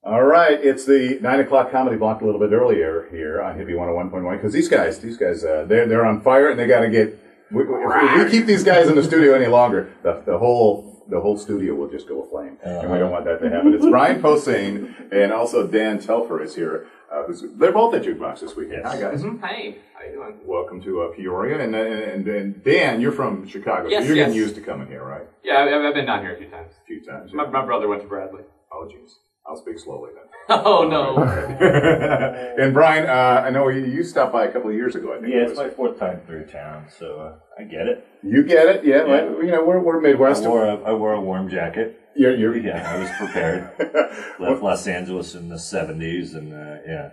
All right, it's the 9 o'clock comedy block a little bit earlier here on Hippie 101.1 because these guys, they're on fire and they got to get. If we keep these guys in the studio any longer, the whole studio will just go aflame, and we don't want that to happen. It's Brian Poseh and also Dan Telfer is here. They're both at Jukebox this weekend. Hi guys. Mm-hmm. Hi. How you doing? Welcome to Peoria, and Dan, you're from Chicago, yes, so you're getting used to coming here, right? Yeah, I've been down here a few times. Yeah. My brother went to Bradley. Oh, jeez. I'll speak slowly then. Oh, no. And Brian, I know you stopped by a couple of years ago, I think. Yeah, it's my fourth time through town, so I get it. You get it? Yeah. Well, you know, we're Midwest. I wore a warm jacket. Yeah, I was prepared. Left Los Angeles in the 70s, and yeah.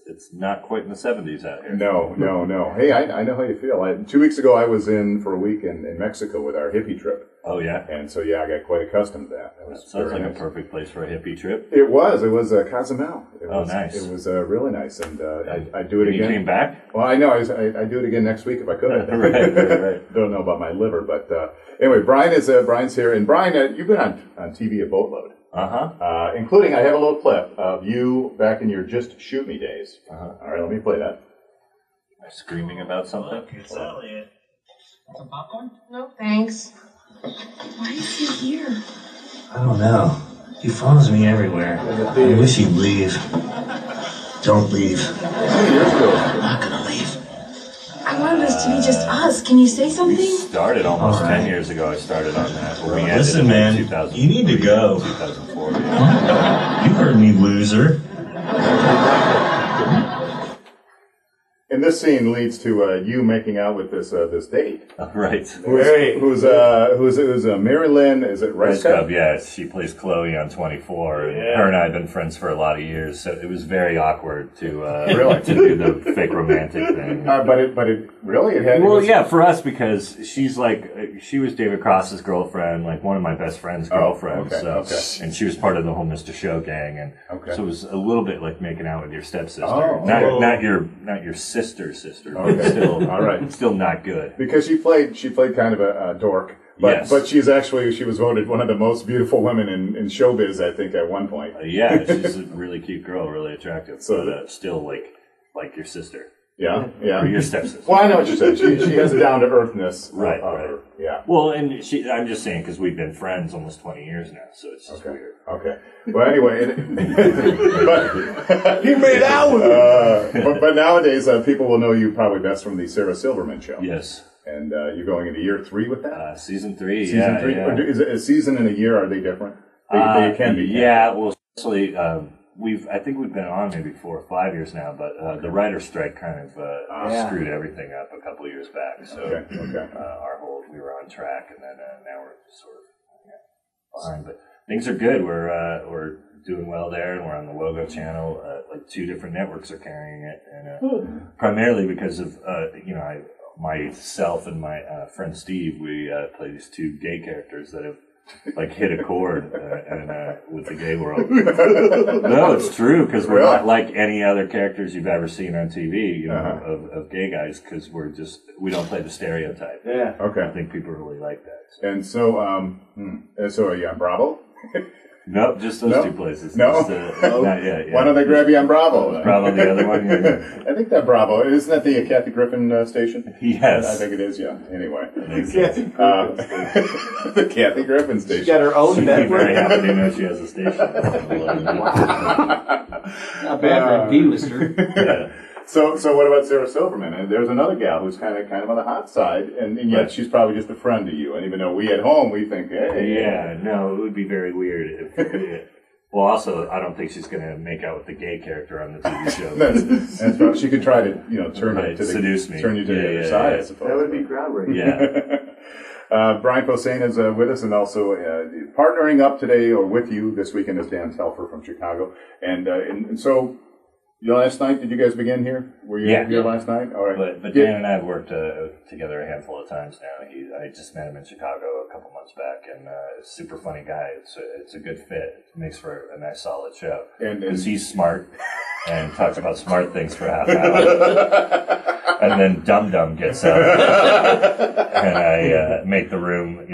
It's not quite in the 70s out here. No. Hey, I know how you feel. 2 weeks ago, I was in for a week in Mexico with our hippie trip. Oh, yeah? And so, yeah, I got quite accustomed to that. That sounds like a perfect place for a hippie trip. It was Cozumel. Nice. It was really nice, and I'd do it again. You came back? Well, I know. I'd do it again next week if I could. Right. Don't know about my liver, but anyway, Brian's here. And Brian, you've been on TV a boatload. Including, I have a little clip of you back in your Just Shoot Me days. All right, let me play that. Screaming about something? It's Elliot. Some popcorn? No, thanks. Why is he here? I don't know. He follows me everywhere. I wish he'd leave. Don't leave. How many years ago? I'm not gonna leave. I wanted us to be just us. Can you say something? We started almost 10 years ago. I started on that. But we Listen, man, you need to go. 2004. Yeah. You heard me, loser. And this scene leads to you making out with this date. Right. Who's Mary Lynn? Is it Rice Cup? Yeah, she plays Chloe on 24. And her and I have been friends for a lot of years, so it was very awkward to really to do the fake romantic thing. But it really it had. Well, yeah, for us because she's like she was David Cross's girlfriend, like one of my best friend's girlfriends. Okay. And she was part of the whole Mr. Show gang, and so it was a little bit like making out with your stepsister. Not your sister, but still, all right, still not good. Because she played kind of a dork, but she was voted one of the most beautiful women in showbiz, I think, at one point. Yeah, she's a really cute girl, really attractive, but still like your sister. Yeah. Or your stepsister. Well, I know what you said. She has a down to earthness. Right. Yeah. Well, and I'm just saying because we've been friends almost 20 years now, so it's just weird. Okay. Well, anyway, He made out with her. But nowadays, people will know you probably best from the Sarah Silverman show. Yes. And you're going into year 3 with that? Season 3. Season 3. Yeah. Is a season and a year, are they different? They can be. Yeah. Well, actually, I think we've been on maybe 4 or 5 years now, but the writer's strike kind of screwed everything up a couple of years back. So we were on track, and then now we're just sort of behind. But things are good. We're doing well there, and we're on the Logo channel. Like 2 different networks are carrying it, and primarily because of myself and my friend Steve. We play these 2 gay characters that have like hit a chord with the gay world. No, it's true because we're not like any other characters you've ever seen on TV, of gay guys, because we don't play the stereotype. Yeah. Okay. I think people really like that. And so are you on Bravo? Nope, just those 2 places. No? Just, not yet. Yeah. Why don't they grab you on Bravo? Bravo, the other one? Yeah. I think that Bravo, isn't that the Kathy Griffin station? Yes. I think it is, yeah. Anyway. The the Kathy Griffin station. She's got her own network. Very happy to know she has a station. Not bad for a D-lister. Yeah. So what about Sarah Silverman? And there's another gal who's kind of on the hot side, and yet she's probably just a friend to you. And even though we at home, we think, hey. Yeah, no, it would be very weird if well, also, I don't think she's going to make out with the gay character on the TV show. that's right. She could try to, seduce me. Turn you to the other side, I suppose. That would be groundbreaking. Yeah. Brian Poseh is with us, and also partnering up today or with you this weekend is Dan Telfer from Chicago. And so, last night, did you guys begin here? Were you here last night? All right. But Dan and I have worked together a handful of times now. I just met him in Chicago a couple months back, and super funny guy. It's a good fit. It makes for a nice, solid show. Because he's smart and talks about smart things for half an hour. And then Dum Dum gets up, and I make the room,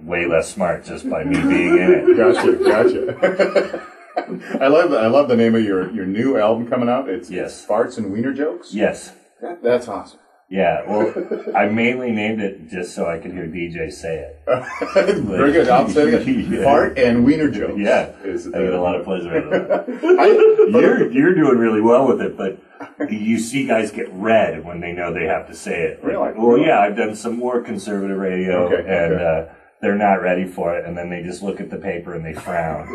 way less smart just by me being in it. Gotcha. I love the name of your new album coming out. It's Farts and Wiener Jokes. Yes. That's awesome. Yeah, well, I mainly named it just so I could hear DJ say it. Very good. I'll say it again. Fart and Wiener Jokes. Yeah, I get a lot of pleasure out of that. You're doing really well with it, but you see guys get red when they know they have to say it. Really? Well, yeah, I've done some more conservative radio, and they're not ready for it, and then they just look at the paper and they frown.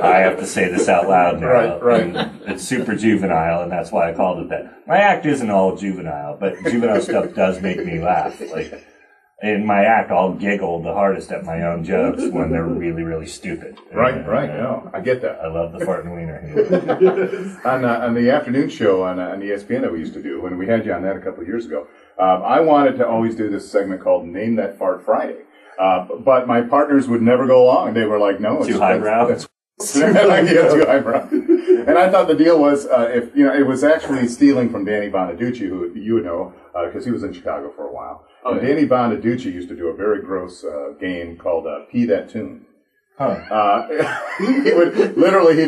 I have to say this out loud now. Right. And it's super juvenile, and that's why I called it that. My act isn't all juvenile, but juvenile stuff does make me laugh. Like, in my act, I'll giggle the hardest at my own jokes when they're really, really stupid. Right. No, I get that. I love the fart and wiener. On the afternoon show on ESPN that we used to do, when we had you on that a couple of years ago, I wanted to always do this segment called Name That Fart Friday. But my partners would never go along. They were like, no, it's too highbrow. That's too highbrow. And I thought the deal was, it was actually stealing from Danny Bonaducci, who you would know, because he was in Chicago for a while. And Danny Bonaducci used to do a very gross game called Pee That Tune. He'd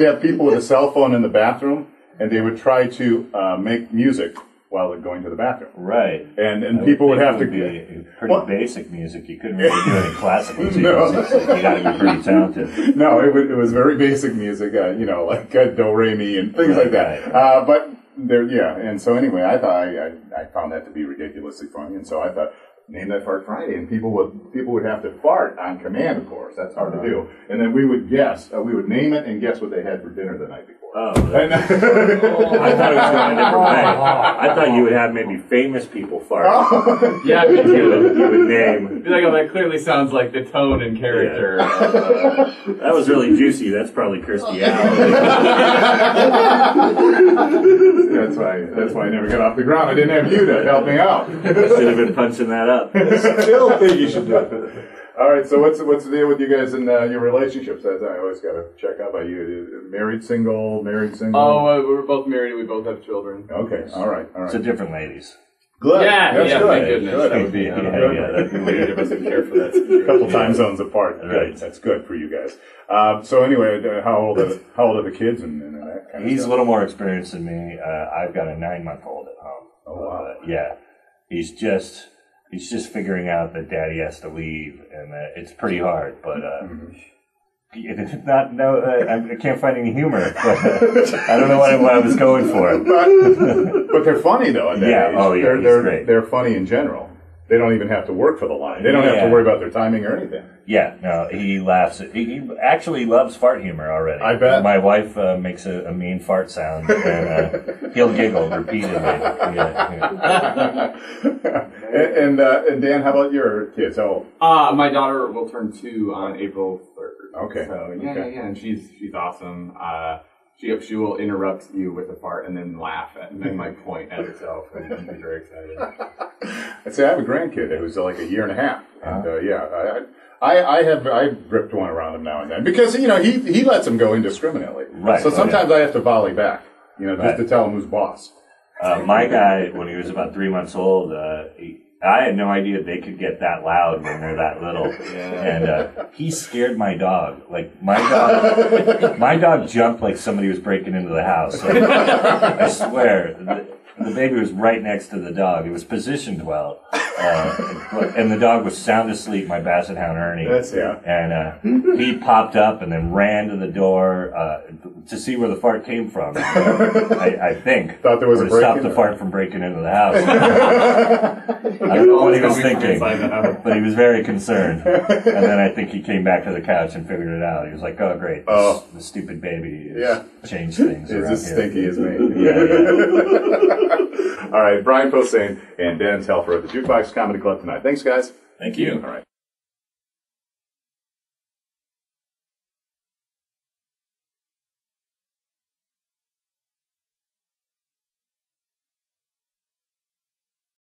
have people with a cell phone in the bathroom, and they would try to make music while they're going to the bathroom. Right. And people would have to be pretty basic music. You couldn't really do any classical music. No. You got to be pretty talented. No, it was very basic music, like do, re, mi, and things like that. Right. But and so anyway, I thought I found that to be ridiculously funny, and so I thought, Name That Fart Friday, and people would have to fart on command, of course. That's hard to do. And then we would guess, we would name it and guess what they had for dinner the night before. Oh, I thought it was going a different way. I thought you would have maybe famous people fart. Oh. Yeah, me too. You would name. I feel like that clearly sounds like the tone and character. Yeah. That was really juicy. That's probably Kirstie Allen. That's why I never got off the ground. I didn't have you to help me out. Should have been punching that up. Still think you should do it. All right, so what's the deal with you guys in your relationships? I always got to check up. Are you married, single? Oh, we're both married and we both have children. Okay, all right. So different ladies. Good. Yeah, That's good. Thank goodness. Good. That would be that'd be weird. It doesn't care for that. A couple time zones apart. Right. That's good for you guys. So anyway, how old are the kids and that kind of He's stuff? a little more experienced than me. I've got a 9-month-old at home. Oh wow. Yeah, he's just figuring out that Daddy has to leave, and it's pretty hard. But I can't find any humor. But I don't know what I was going for. But they're funny though. At that age. Oh yeah, they're great. They're funny in general. They don't even have to work for the line. They don't have to worry about their timing or anything. Yeah, no, he laughs. He actually loves fart humor already. I bet. My wife makes a mean fart sound, and he'll giggle repeatedly. And Dan, how about your kids? How old? My daughter will turn 2 on April 3rd. Okay. So yeah, and she's awesome. She will interrupt you with a fart and then laugh and then point at herself, and she's very excited. I'd say I have a grandkid who's like a year and a half, and I ripped one around him now and then because he lets them go indiscriminately. Right. So sometimes I have to volley back, just to tell him who's boss. My guy, when he was about 3 months old, I had no idea they could get that loud when they're that little. And he scared my dog. Like, my dog jumped like somebody was breaking into the house. Like, I swear, the baby was right next to the dog. It was positioned well. And the dog was sound asleep, my Basset Hound Ernie. And he popped up and then ran to the door to see where the fart came from. I think. Thought there was or a to break stop in the there. fart from breaking into the house. I don't know what he was thinking, but he was very concerned. And then I think he came back to the couch and figured it out. He was like, oh, great. The stupid baby has changed things around It's as here. stinky as me. All right, Brian Poseh and Dan Telfer at the Jukebox Comedy Club tonight. Thanks, guys. Thank you. All right.